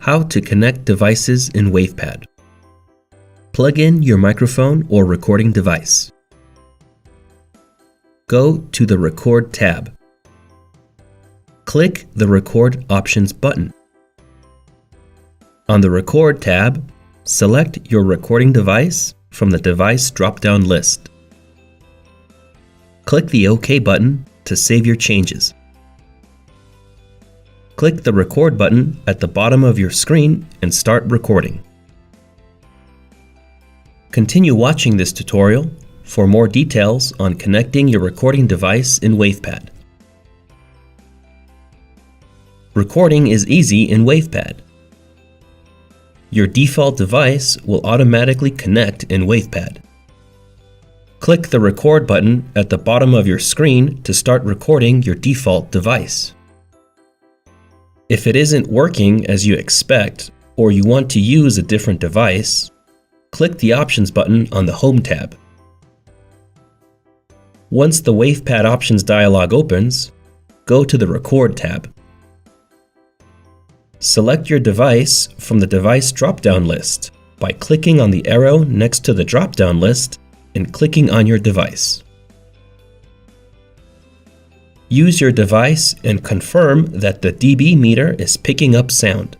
How to connect devices in WavePad. Plug in your microphone or recording device. Go to the Record tab. Click the Record Options button. On the Record tab, select your recording device from the device drop-down list. Click the OK button to save your changes. Click the Record button at the bottom of your screen and start recording. Continue watching this tutorial for more details on connecting your recording device in WavePad. Recording is easy in WavePad. Your default device will automatically connect in WavePad. Click the Record button at the bottom of your screen to start recording your default device. If it isn't working as you expect, or you want to use a different device, click the Options button on the Home tab. Once the WavePad Options dialog opens, go to the Record tab. Select your device from the device drop-down list by clicking on the arrow next to the drop-down list and clicking on your device. Use your device and confirm that the dB meter is picking up sound.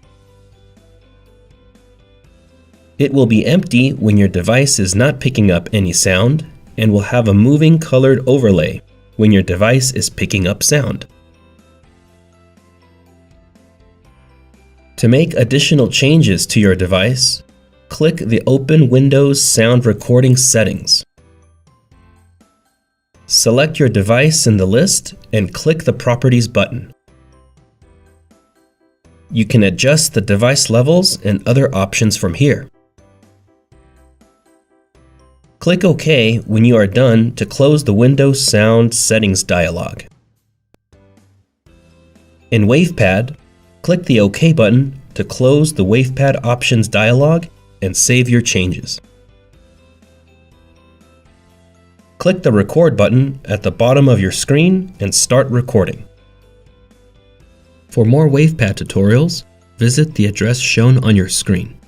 It will be empty when your device is not picking up any sound and will have a moving colored overlay when your device is picking up sound. To make additional changes to your device, click the Open Windows Sound Recording settings. Select your device in the list and click the Properties button. You can adjust the device levels and other options from here. Click OK when you are done to close the Windows Sound Settings dialog. In WavePad, click the OK button to close the WavePad Options dialog and save your changes. Click the Record button at the bottom of your screen and start recording. For more WavePad tutorials, visit the address shown on your screen.